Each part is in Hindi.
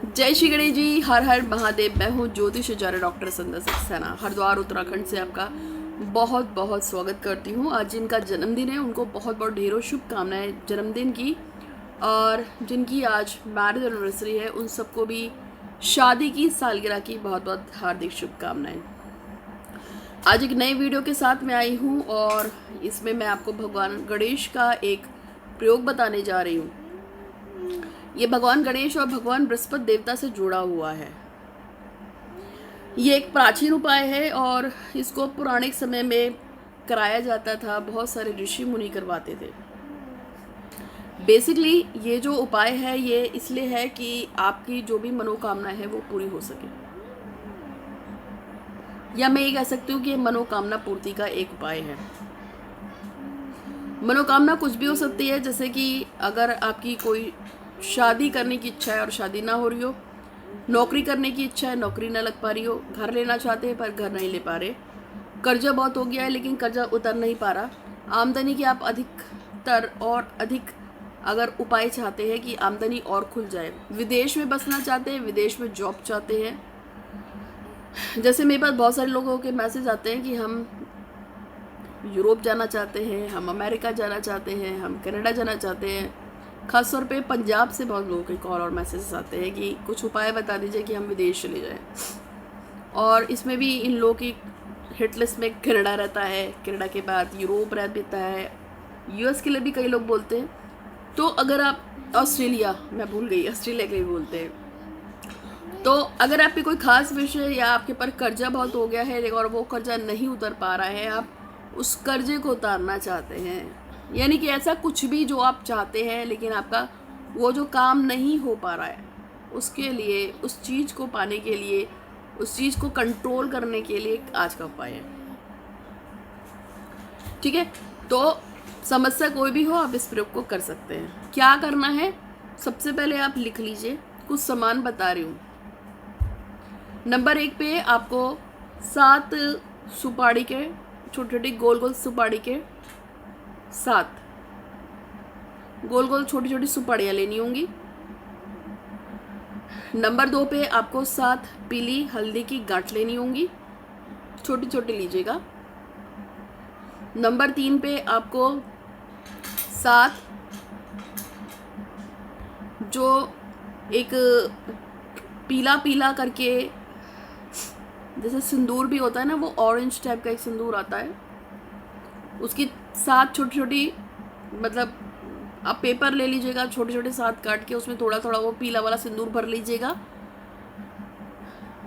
जय श्री गणेश जी। हर हर महादेव। मैं हूँ ज्योतिष आचार्य डॉक्टर संध्या सक्सेना, हरिद्वार उत्तराखंड से आपका बहुत बहुत स्वागत करती हूँ। आज जिनका जन्मदिन है उनको बहुत बहुत ढेरों शुभकामनाएं जन्मदिन की, और जिनकी आज मैरिज एनिवर्सरी है उन सबको भी शादी की सालगिरह की बहुत बहुत हार्दिक शुभकामनाएं। आज एक नए वीडियो के साथ मैं आई हूँ और इसमें मैं आपको भगवान गणेश का एक प्रयोग बताने जा रही हूँ। ये भगवान गणेश और भगवान बृहस्पति देवता से जुड़ा हुआ है। ये एक प्राचीन उपाय है और इसको पुराने समय में कराया जाता था। बहुत सारे ऋषि मुनि करवाते थे। बेसिकली ये जो उपाय है ये इसलिए है कि आपकी जो भी मनोकामना है वो पूरी हो सके, या मैं ये कह सकती हूँ कि मनोकामना पूर्ति का एक उपाय है। मनोकामना कुछ भी हो सकती है, जैसे कि अगर आपकी कोई शादी करने की इच्छा है और शादी ना हो रही हो, नौकरी करने की इच्छा है, नौकरी ना लग पा रही हो, घर लेना चाहते हैं पर घर नहीं ले पा रहे, कर्जा बहुत हो गया है लेकिन कर्जा उतर नहीं पा रहा, आमदनी की आप अधिकतर और अधिक अगर उपाय चाहते हैं कि आमदनी और खुल जाए, विदेश में बसना चाहते हैं, विदेश में जॉब चाहते हैं। जैसे मेरे पास बहुत सारे लोगों के मैसेज आते हैं कि हम यूरोप जाना चाहते हैं, हम अमेरिका जाना चाहते हैं, हम कनाडा जाना चाहते हैं। खास तौर पे पंजाब से बहुत लोगों के कॉल और मैसेजेस आते हैं कि कुछ उपाय बता दीजिए कि हम विदेश चले जाएं। और इसमें भी इन लोगों की हिट लिस्ट में कनाडा रहता है, कनाडा के बाद यूरोप रहता है, यूएस के लिए भी कई लोग बोलते हैं। तो अगर आप ऑस्ट्रेलिया, मैं भूल गई, ऑस्ट्रेलिया के लिए बोलते हैं। तो अगर आपकी कोई खास विषय या आपके पर कर्जा बहुत हो गया है और वो कर्जा नहीं उतर पा रहा है, आप उस कर्जे को उतारना चाहते हैं, यानी कि ऐसा कुछ भी जो आप चाहते हैं लेकिन आपका वो जो काम नहीं हो पा रहा है, उसके लिए, उस चीज़ को पाने के लिए, उस चीज़ को कंट्रोल करने के लिए आज का उपाय है। ठीक है, तो समस्या कोई भी हो आप इस प्रयोग को कर सकते हैं। क्या करना है, सबसे पहले आप लिख लीजिए, कुछ सामान बता रही हूँ। नंबर 1 पे आपको 7 सुपारी के छोटी छोटी गोल गोल सुपारी के 7 गोल गोल छोटी छोटी सुपारियाँ लेनी होंगी। नंबर 2 पे आपको 7 पीली हल्दी की गांठ लेनी होंगी, छोटी छोटी लीजिएगा। नंबर 3 पे आपको 7 जो एक पीला पीला करके, जैसे सिंदूर भी होता है ना, वो ऑरेंज टाइप का एक सिंदूर आता है, उसकी 7 छोटी छोटी, मतलब आप पेपर ले लीजिएगा, छोटे छोटे 7 काट के उसमें थोड़ा थोड़ा वो पीला वाला सिंदूर भर लीजिएगा।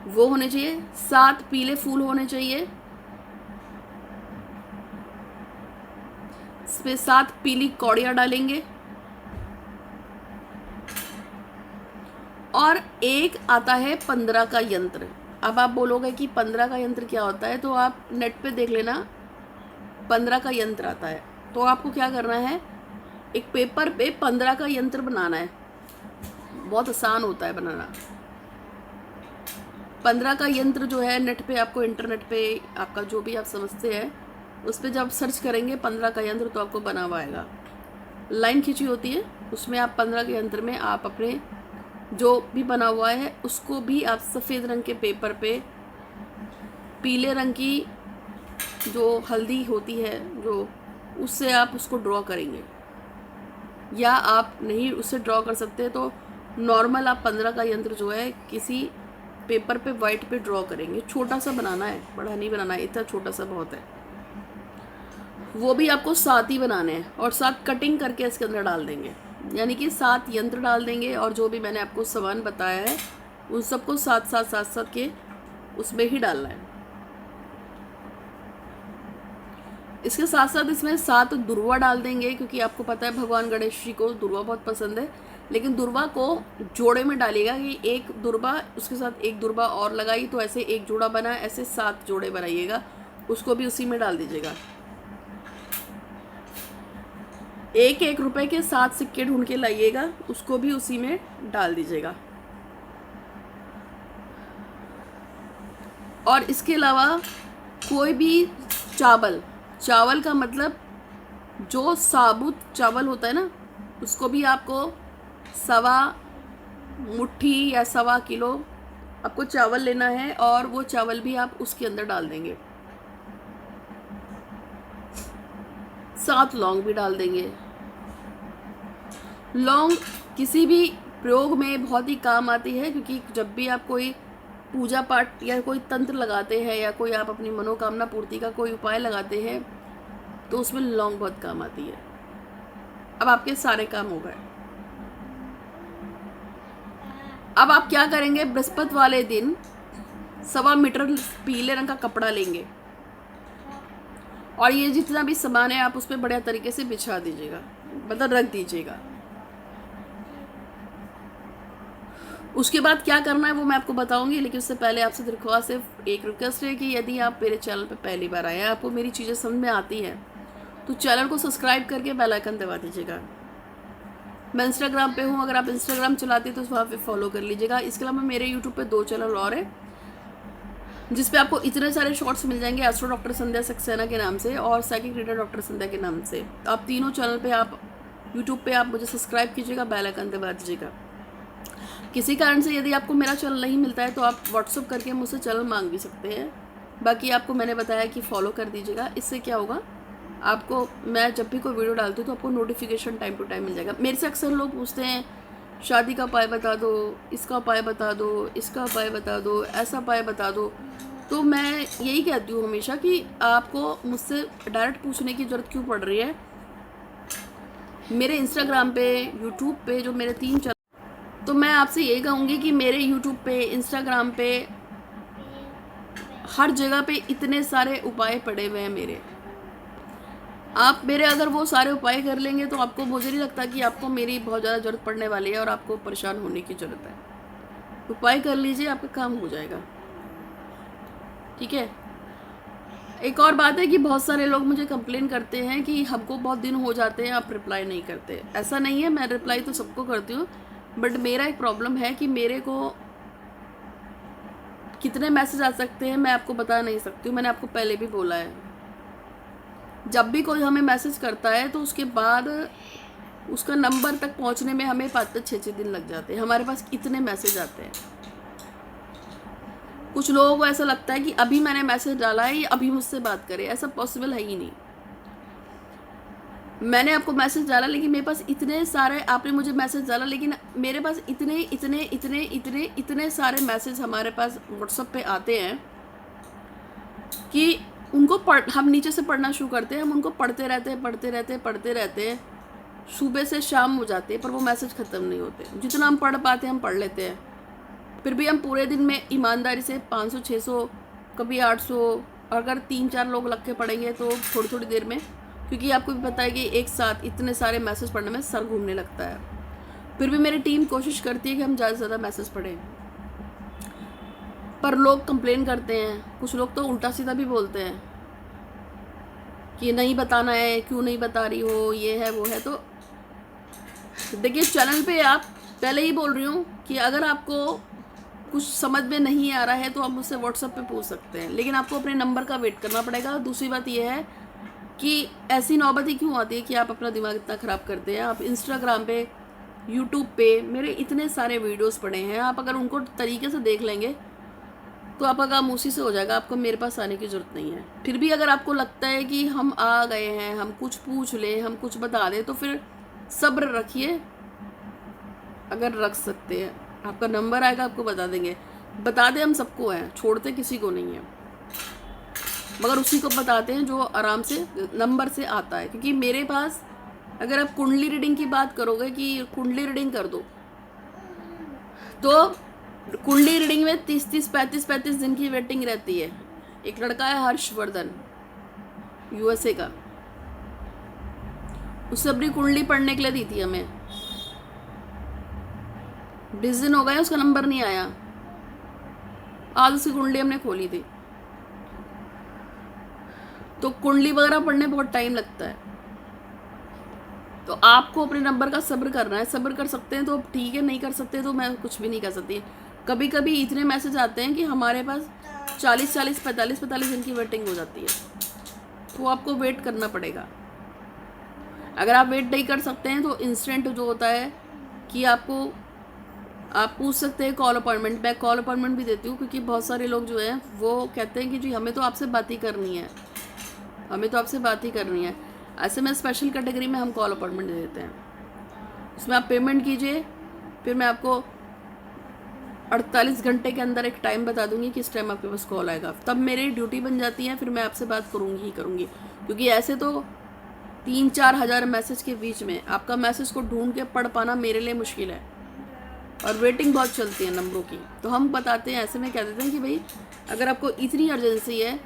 वो होने चाहिए। 7 पीले फूल होने चाहिए, इसमें 7 पीली कौड़ियाँ डालेंगे। और एक आता है 15 का यंत्र। अब आप बोलोगे कि 15 का यंत्र क्या होता है, तो आप नेट पे देख लेना, 15 का यंत्र आता है। तो आपको क्या करना है, एक पेपर पे 15 का यंत्र बनाना है। बहुत आसान होता है बनाना। 15 का यंत्र जो है नेट पे, आपको इंटरनेट पे आपका जो भी आप समझते हैं उस पर जब सर्च करेंगे 15 का यंत्र तो आपको बना हुआ आएगा। लाइन खींची होती है, उसमें आप 15 के यंत्र में आप अपने जो भी बना हुआ है उसको भी आप सफ़ेद रंग के पेपर पे पीले रंग की जो हल्दी होती है जो, उससे आप उसको ड्रॉ करेंगे। या आप नहीं उससे ड्रॉ कर सकते तो नॉर्मल आप 15 का यंत्र जो है किसी पेपर पे वाइट पे ड्रॉ करेंगे। छोटा सा बनाना है, बड़ा नहीं बनाना है, इतना छोटा सा बहुत है। वो भी आपको 7 ही बनाने हैं और 7 कटिंग करके इसके अंदर डाल देंगे, यानी कि 7 यंत्र डाल देंगे। और जो भी मैंने आपको सामान बताया है उन सबको 7 के उसमें ही डालना है। इसके साथ साथ इसमें 7 दुर्वा डाल देंगे, क्योंकि आपको पता है भगवान गणेश जी को दुर्वा बहुत पसंद है। लेकिन दुर्वा को जोड़े में डालिएगा कि एक दुर्वा उसके साथ एक दुर्वा और लगाई तो ऐसे एक जोड़ा बना, ऐसे 7 जोड़े बनाइएगा, उसको भी उसी में डाल दीजिएगा। 1-1 रुपए के 7 सिक्के ढूंढ के लाइएगा, उसको भी उसी में डाल दीजिएगा। और इसके अलावा कोई भी चावल का मतलब जो साबुत चावल होता है ना, उसको भी आपको 1.25 मुट्ठी या 1.25 किलो आपको चावल लेना है और वो चावल भी आप उसके अंदर डाल देंगे। 7 लौंग भी डाल देंगे। लौंग किसी भी प्रयोग में बहुत ही काम आती है, क्योंकि जब भी आप कोई पूजा पाठ या कोई तंत्र लगाते हैं या कोई आप अपनी मनोकामना पूर्ति का कोई उपाय लगाते हैं तो उसमें लौंग बहुत काम आती है। अब आपके सारे काम हो गए। अब आप क्या करेंगे, बृहस्पति वाले दिन 1.25 मीटर पीले रंग का कपड़ा लेंगे और ये जितना भी सामान है आप उस पर बढ़िया तरीके से बिछा दीजिएगा, मतलब रख दीजिएगा। उसके बाद क्या करना है वो मैं आपको बताऊंगी, लेकिन उससे पहले आपसे दरख्वास्त है, एक रिक्वेस्ट है कि यदि आप मेरे चैनल पर पहली बार आए हैं, आपको मेरी चीज़ें समझ में आती हैं, तो चैनल को सब्सक्राइब करके बेल आइकन दबा दीजिएगा। मैं इंस्टाग्राम पे हूँ, अगर आप इंस्टाग्राम चलाते हैं तो वहाँ पे फॉलो कर लीजिएगा। इसके अलावा मेरे यूट्यूब पे 2 चैनल और है जिस पे आपको इतने सारे शॉर्ट्स मिल जाएंगे, एस्ट्रो डॉक्टर संध्या सक्सेना के नाम से और साइकिक रीडर डॉक्टर संध्या के नाम से। आप तीनों चैनल पे आप यूट्यूब पे आप मुझे सब्सक्राइब कीजिएगा, बेल आइकन दबा दीजिएगा। किसी कारण से यदि आपको मेरा चैनल नहीं मिलता है तो आप व्हाट्सअप करके मुझसे चैनल मांग भी सकते हैं। बाकी आपको मैंने बताया कि फॉलो कर दीजिएगा। इससे क्या होगा, आपको मैं जब भी कोई वीडियो डालती हूँ तो आपको नोटिफिकेशन टाइम टू टाइम मिल जाएगा। मेरे से अक्सर लोग पूछते हैं शादी का उपाय बता दो, इसका उपाय बता दो, इसका उपाय बता दो, ऐसा उपाय बता दो। तो मैं यही कहती हूँ हमेशा कि आपको मुझसे डायरेक्ट पूछने की ज़रूरत क्यों पड़ रही है। मेरे इंस्टाग्राम पे, यूट्यूब पे जो मेरे 3 चैनल, तो मैं आपसे यही कहूँगी कि मेरे यूट्यूब पे, इंस्टाग्राम पे, हर जगह पे इतने सारे उपाय पड़े हुए हैं मेरे। आप मेरे अगर वो सारे उपाय कर लेंगे तो आपको, मुझे नहीं लगता कि आपको मेरी बहुत ज़्यादा ज़रूरत पड़ने वाली है और आपको परेशान होने की ज़रूरत है। उपाय कर लीजिए, आपका काम हो जाएगा। ठीक है। एक और बात है कि बहुत सारे लोग मुझे कंप्लेन करते हैं कि हमको बहुत दिन हो जाते हैं, आप रिप्लाई नहीं करते। ऐसा नहीं है, मैं रिप्लाई तो सबको करती हूँ, बट मेरा एक प्रॉब्लम है कि मेरे को कितने मैसेज आ सकते हैं मैं आपको बता नहीं सकती हूँ। मैंने आपको पहले भी बोला है, जब भी कोई हमें मैसेज करता है तो उसके बाद उसका नंबर तक पहुँचने में हमें 5-5, 6-6 दिन लग जाते हैं। हमारे पास इतने मैसेज आते हैं। कुछ लोगों को ऐसा लगता है कि अभी मैंने मैसेज डाला है ये अभी मुझसे बात करे, ऐसा पॉसिबल है ही नहीं। मैंने आपको मैसेज डाला लेकिन मेरे पास इतने सारे, आपने मुझे मैसेज डाला लेकिन मेरे पास इतने इतने इतने इतने इतने सारे मैसेज हमारे पास व्हाट्सएप पे आते हैं कि उनको हम नीचे से पढ़ना शुरू करते हैं, हम उनको पढ़ते रहते हैं, सुबह से शाम हो जाती है पर वो मैसेज ख़त्म नहीं होते। जितना हम पढ़ पाते हैं हम पढ़ लेते हैं, फिर भी हम पूरे दिन में ईमानदारी से 500, 600, कभी 800, अगर 3-4 लोग लग के पढ़ेंगे तो थोड़ी थोड़ी देर में, क्योंकि आपको भी पता है कि एक साथ इतने सारे मैसेज पढ़ने में सर घूमने लगता है। फिर भी मेरी टीम कोशिश करती है कि हम ज़्यादा से ज़्यादा मैसेज पढ़ें, पर लोग कंप्लेन करते हैं। कुछ लोग तो उल्टा सीधा भी बोलते हैं कि नहीं बताना है, क्यों नहीं बता रही हो, ये है वो है। तो देखिए, चैनल पे आप, पहले ही बोल रही हूँ कि अगर आपको कुछ समझ में नहीं आ रहा है तो आप मुझसे व्हाट्सएप पे पूछ सकते हैं, लेकिन आपको अपने नंबर का वेट करना पड़ेगा। दूसरी बात यह है कि ऐसी नौबत ही क्यों आती है कि आप अपना दिमाग इतना ख़राब करते हैं। आप इंस्टाग्राम पे, यूट्यूब पे मेरे इतने सारे वीडियोस पड़े हैं, आप अगर उनको तरीके से देख लेंगे तो आपका काम उसी से हो जाएगा, आपको मेरे पास आने की ज़रूरत नहीं है। फिर भी अगर आपको लगता है कि हम आ गए हैं, हम कुछ पूछ लें, हम कुछ बता दें, तो फिर सब्र रखिए। अगर रख सकते हैं, आपका नंबर आएगा, आपको बता देंगे। बता दें हम सबको हैं, छोड़ते किसी को नहीं है, मगर उसी को बताते हैं जो आराम से नंबर से आता है। क्योंकि मेरे पास, अगर आप कुंडली रीडिंग की बात करोगे कि कुंडली रीडिंग कर दो, तो कुंडली रीडिंग में 30-30, 35-35 दिन की वेटिंग रहती है। एक लड़का है हर्षवर्धन, यूएसए का, उससे अपनी कुंडली पढ़ने के लिए दी थी हमें। 20 दिन हो गए, उसका नंबर नहीं आया। आज उसकी कुंडली हमने खोली थी। तो कुंडली वगैरह पढ़ने बहुत टाइम लगता है, तो आपको अपने नंबर का सब्र करना है। सब्र कर सकते हैं तो ठीक है, नहीं कर सकते तो मैं कुछ भी नहीं कर सकती। कभी कभी इतने मैसेज आते हैं कि हमारे पास 40-40, 45-45 दिन की वेटिंग हो जाती है, तो आपको वेट करना पड़ेगा। अगर आप वेट नहीं कर सकते हैं तो इंस्टेंट जो होता है कि आपको आप पूछ सकते हैं कॉल अपॉइंटमेंट। मैं कॉल अपॉइंटमेंट भी देती हूँ, क्योंकि बहुत सारे लोग जो हैं वो कहते हैं कि जी हमें तो आपसे बात ही करनी है, हमें तो आपसे बात ही करनी है। ऐसे में स्पेशल कैटेगरी में हम कॉल अपॉइंटमेंट दे देते हैं। उसमें आप पेमेंट कीजिए, फिर मैं आपको 48 घंटे के अंदर एक टाइम बता दूंगी किस टाइम आपके पास कॉल आएगा, तब मेरी ड्यूटी बन जाती है, फिर मैं आपसे बात करूँगी ही करूँगी। क्योंकि ऐसे तो 3-4 हज़ार मैसेज के बीच में आपका मैसेज को ढूंढ के पढ़ पाना मेरे लिए मुश्किल है, और वेटिंग बहुत चलती है नंबरों की। तो हम बताते हैं, ऐसे में कह देते हैं कि भाई अगर आपको इतनी अर्जेंसी है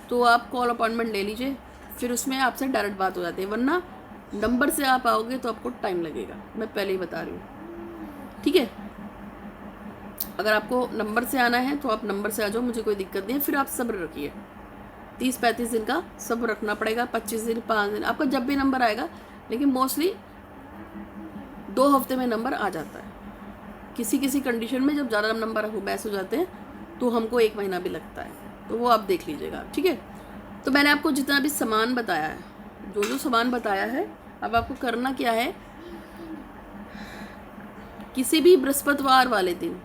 तो आप कॉल अपॉइंटमेंट ले लीजिए, फिर उसमें आपसे डायरेक्ट बात हो जाती है, वरना नंबर से आप आओगे तो आपको टाइम लगेगा, मैं पहले ही बता रही हूँ। ठीक है, अगर आपको नंबर से आना है तो आप नंबर से आ जाओ, मुझे कोई दिक्कत नहीं है। फिर आप सब्र रखिए, 30-35 दिन का सब्र रखना पड़ेगा, 25 दिन 5 दिन आपका जब भी नंबर आएगा, लेकिन मोस्टली 2 हफ्ते में नंबर आ जाता है। किसी किसी कंडीशन में जब ज़्यादा नंबर बैस हो जाते हैं तो हमको 1 महीना भी लगता है, तो वो आप देख लीजिएगा। ठीक है, तो मैंने आपको जितना भी सामान बताया है, जो सामान बताया है, अब आपको करना क्या है, किसी भी बृहस्पतिवार वाले दिन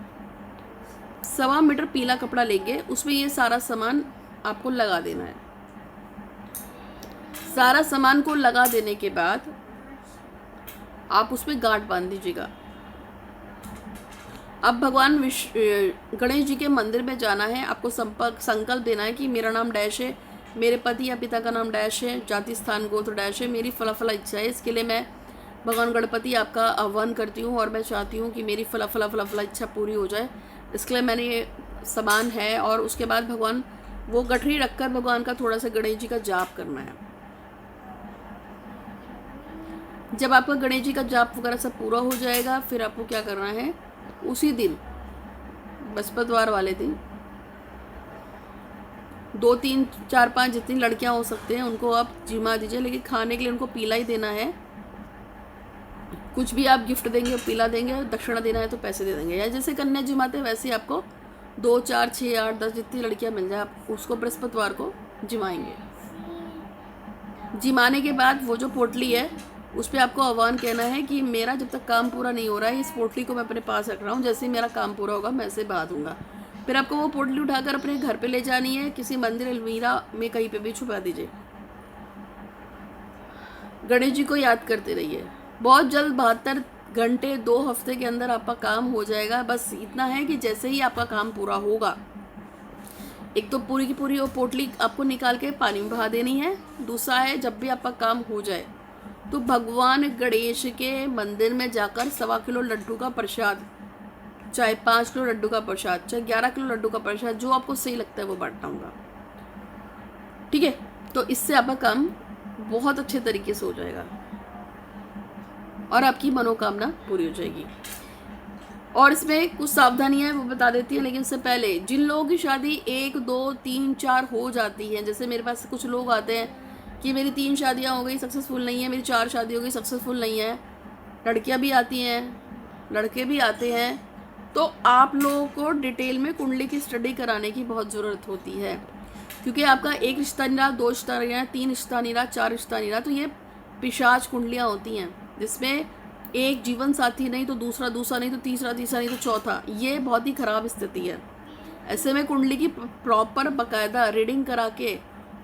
1.25 मीटर पीला कपड़ा लेंगे, उसमें ये सारा सामान आपको लगा देना है। सारा सामान को लगा देने के बाद आप उसमें गांठ बांध दीजिएगा। अब भगवान गणेश जी के मंदिर में जाना है, आपको संकल्प देना है कि मेरा नाम डैश है, मेरे पति या पिता का नाम डैश है, जाति स्थान गोत्र डैश है, मेरी फला फला इच्छा है। इसके लिए मैं भगवान गणपति आपका आह्वान करती हूँ और मैं चाहती हूँ कि मेरी फला फला फला फला इच्छा पूरी हो जाए। इसके लिए मैंने ये सामान है, और उसके बाद भगवान वो गठरी रखकर भगवान का थोड़ा सा गणेश जी का जाप करना है। जब आपका गणेश जी का जाप वगैरह सब पूरा हो जाएगा, फिर आपको क्या करना है, उसी दिन बृहस्पतिवार वाले दिन 2, 3, 4, 5 जितनी लड़कियां हो सकते हैं उनको आप जिमा दीजिए, लेकिन खाने के लिए उनको पीला ही देना है। कुछ भी आप गिफ्ट देंगे पीला देंगे, दक्षिणा देना है तो पैसे दे देंगे, या जैसे कन्या जिमाते हैं वैसे ही आपको 2, 4, 6, 8, 10 जितनी लड़कियां मिल जाए आप उसको बृहस्पतिवार को जिमाएंगे। जिमाने के बाद वो जो पोटली है उस पर आपको आह्वान कहना है कि मेरा जब तक काम पूरा नहीं हो रहा है, इस पोटली को मैं अपने पास रख रहा हूँ, जैसे ही मेरा काम पूरा होगा मैं इसे बहा दूंगा। फिर आपको वो पोटली उठाकर अपने घर पे ले जानी है, किसी मंदिर अलमीरा में कहीं पे भी छुपा दीजिए। गणेश जी को याद करते रहिए। बहुत जल्द 72 घंटे 2 हफ्ते के अंदर आपका काम हो जाएगा। बस इतना है कि जैसे ही आपका काम पूरा होगा, एक तो पूरी की पूरी वो पोटली आपको निकाल के पानी में बहा देनी है। दूसरा है, जब भी आपका काम हो जाए तो भगवान गणेश के मंदिर में जाकर 1.25 किलो लड्डू का प्रसाद, चाहे 5 किलो लड्डू का प्रसाद, चाहे 11 किलो लड्डू का प्रसाद, जो आपको सही लगता है वो बांटना होगा। ठीक है, तो इससे आपका काम बहुत अच्छे तरीके से हो जाएगा और आपकी मनोकामना पूरी हो जाएगी। और इसमें कुछ सावधानियां हैं वो बता देती है, लेकिन इससे पहले जिन लोगों की शादी 1, 2, 3, 4 हो जाती है, जैसे मेरे पास कुछ लोग आते हैं कि मेरी 3 शादियां हो गई सक्सेसफुल नहीं है, मेरी 4 शादी हो गई सक्सेसफुल नहीं है, लड़कियां भी आती हैं लड़के भी आते हैं, तो आप लोगों को डिटेल में कुंडली की स्टडी कराने की बहुत ज़रूरत होती है। क्योंकि आपका 1 रिश्ता नहीं रहा, 2 रिश्ता नहीं रहा, 3 रिश्ता नहीं रहा, 4 रिश्ता नहीं रहा, तो ये पिशाच कुंडलियाँ होती हैं, जिसमें एक जीवन साथी नहीं तो दूसरा नहीं तो तीसरा नहीं तो चौथा। ये बहुत ही ख़राब स्थिति है। ऐसे में कुंडली की प्रॉपर बाकायदा रीडिंग करा के,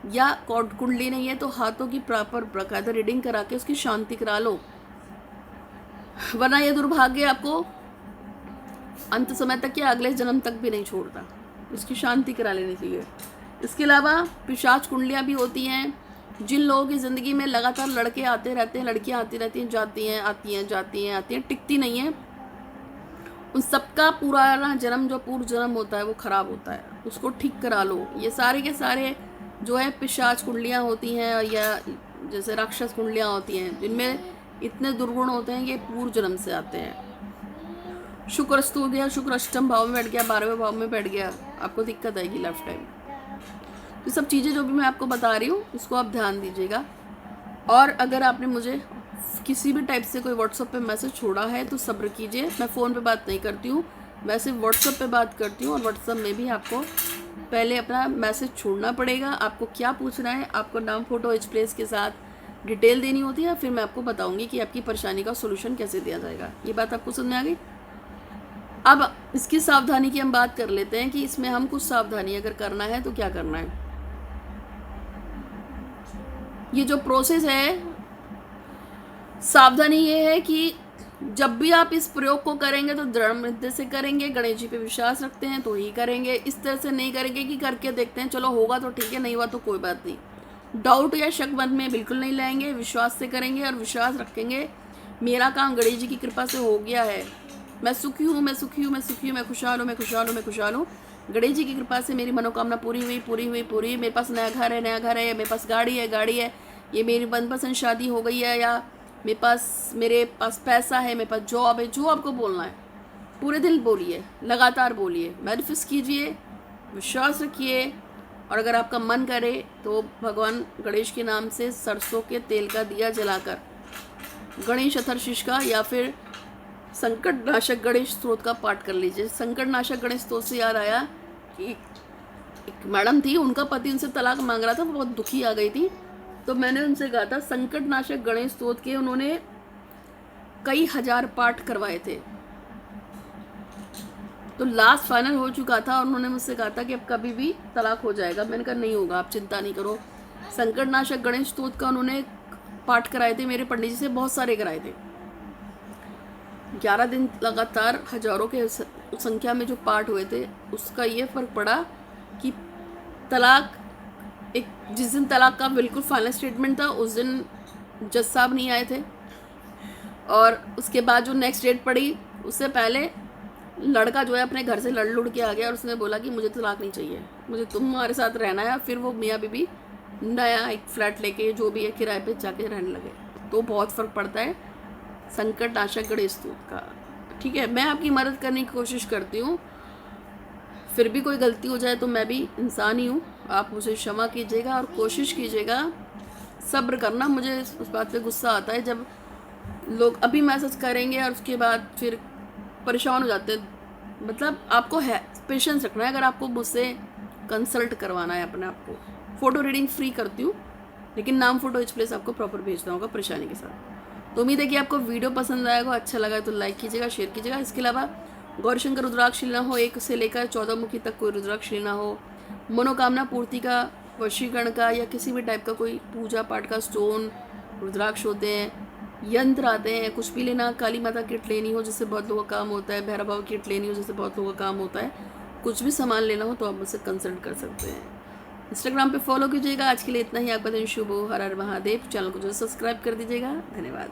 या कुंडली नहीं है तो हाथों की प्रॉपर बाकायदा रीडिंग करा के उसकी शांति करा लो, वरना ये दुर्भाग्य आपको अंत समय तक या अगले जन्म तक भी नहीं छोड़ता। इसकी शांति करा लेनी चाहिए। इसके अलावा पिशाच कुंडलियाँ भी होती हैं। जिन लोगों की ज़िंदगी में लगातार लड़के आते रहते हैं, लड़कियाँ आती रहती हैं, जाती हैं, आती हैं, जाती हैं, आती हैं, टिकती नहीं हैं, उन सबका पुराना जन्म जो पूर्व जन्म होता है वो ख़राब होता है, उसको ठीक करा लो। ये सारे के सारे जो है पिशाच कुंडलियाँ होती हैं, या जैसे राक्षस कुंडलियाँ होती हैं, जिनमें इतने दुर्गुण होते हैं कि पूर्व जन्म से आते हैं। शुक्र अस्त हो गया, शुक्र अष्टम भाव में बैठ गया, 12वें भाव में बैठ गया, आपको दिक्कत आएगी लाइफ टाइम। ये सब चीज़ें जो भी मैं आपको बता रही हूँ इसको आप ध्यान दीजिएगा। और अगर आपने मुझे किसी भी टाइप से कोई व्हाट्सएप पे मैसेज छोड़ा है तो सब्र कीजिए। मैं फ़ोन पे बात नहीं करती हूँ, मैं सिर्फ व्हाट्सएप पे बात करती हूँ, और व्हाट्सएप में भी आपको पहले अपना मैसेज छोड़ना पड़ेगा। आपको क्या पूछना है, आपको नाम, फ़ोटो, एज, प्लेस के साथ डिटेल देनी होती है, फिर मैं आपको बताऊँगी कि आपकी परेशानी का सोल्यूशन कैसे दिया जाएगा। ये बात आपको समझ में आ गई? अब इसकी सावधानी की हम बात कर लेते हैं कि इसमें हम कुछ सावधानी अगर करना है तो क्या करना है। ये जो प्रोसेस है, सावधानी ये है कि जब भी आप इस प्रयोग को करेंगे तो दृढ़ निश्चय से करेंगे, गणेश जी पे विश्वास रखते हैं तो ही करेंगे। इस तरह से नहीं करेंगे कि करके देखते हैं चलो होगा तो ठीक है, नहीं हुआ तो कोई बात नहीं। डाउट या शक मन में बिल्कुल नहीं लाएंगे, विश्वास से करेंगे और विश्वास रखेंगे मेरा काम गणेश जी की कृपा से हो गया है, मैं सुखी हूँ, मैं सुखी हूँ, मैं सुखी हूँ, मैं खुशहाल हूँ, मैं खुशहाल हूँ, मैं खुशहाल हूँ। गणेश जी की कृपा से मेरी मनोकामना पूरी हुई, पूरी हुई, पूरी। मेरे पास नया घर है, नया घर है, मेरे पास गाड़ी है, गाड़ी है, ये मेरी मनपसंद शादी हो गई है, या मेरे पास पैसा है, मेरे पास जॉब है। जो आपको बोलना है पूरे दिल बोलिए, लगातार बोलिए, मैनिफेस्ट कीजिए, विश्वास रखिए। और अगर आपका मन करे तो भगवान गणेश के नाम से सरसों के तेल का दिया जलाकर गणेश अथर्वशीष का या फिर संकट नाशक गणेश स्तोत्र का पाठ कर लीजिए। संकट नाशक गणेश स्तोत्र से याद आया कि एक मैडम थी, उनका पति उनसे तलाक मांग रहा था, बहुत दुखी आ गई थी, तो मैंने उनसे कहा था संकट नाशक गणेश स्तोत्र के उन्होंने कई हजार पाठ करवाए थे। तो लास्ट फाइनल हो चुका था और उन्होंने मुझसे कहा था कि अब कभी भी तलाक हो जाएगा। मैंने कहा नहीं होगा, आप चिंता नहीं करो। संकट नाशक गणेश स्तोत्र का उन्होंने पाठ कराए थे, मेरे पंडित जी से बहुत सारे कराए थे। 11 दिन लगातार हजारों के संख्या में जो पाठ हुए थे, उसका ये फ़र्क पड़ा कि तलाक, एक जिस दिन तलाक का बिल्कुल फाइनल स्टेटमेंट था उस दिन जज साहब नहीं आए थे, और उसके बाद जो नेक्स्ट डेट पड़ी उससे पहले लड़का जो है अपने घर से लड़ के आ गया और उसने बोला कि मुझे तलाक नहीं चाहिए, मुझे तुम्हारे साथ रहना है। फिर वो मियाँ बीबी नया एक फ्लैट लेके जो भी है किराए पे जाके रहने लगे। तो बहुत फ़र्क पड़ता है संकट नाशक गणेश स्तोत्र का। ठीक है, मैं आपकी मदद करने की कोशिश करती हूँ, फिर भी कोई गलती हो जाए तो मैं भी इंसान ही हूँ, आप मुझे क्षमा कीजिएगा और कोशिश कीजिएगा सब्र करना। मुझे उस बात पे गुस्सा आता है जब लोग अभी मैसेज करेंगे और उसके बाद फिर परेशान हो जाते हैं। मतलब आपको है पेशेंस रखना है। अगर आपको मुझसे कंसल्ट करवाना है अपने आप को, फ़ोटो रीडिंग फ्री करती हूँ, लेकिन नाम फ़ोटो इस प्लेस आपको प्रॉपर भेजना होगा परेशानी के साथ। तो उम्मीद है कि आपको वीडियो पसंद आएगा, अच्छा लगा तो लाइक कीजिएगा, शेयर कीजिएगा। इसके अलावा गौरीशंकर रुद्राक्ष लेना हो, 1 से लेकर 14 मुखी तक कोई रुद्राक्ष लेना हो, मनोकामना पूर्ति का, वशीकरण का, या किसी भी टाइप का कोई पूजा पाठ का स्टोन रुद्राक्ष होते हैं, यंत्र आते हैं, कुछ भी लेना, काली माता किट लेनी हो जिससे बहुत लोगों का काम होता है, भैरव बाबा किट लेनी हो जिससे बहुत लोगों का काम होता है, कुछ भी सामान लेना हो तो आप मुझसे कंसल्ट कर सकते हैं। इंस्टाग्राम पे फॉलो कीजिएगा। आज के लिए इतना ही। आपका दिन शुभ हो। हर हर महादेव। चैनल को जो सब्सक्राइब कर दीजिएगा। धन्यवाद।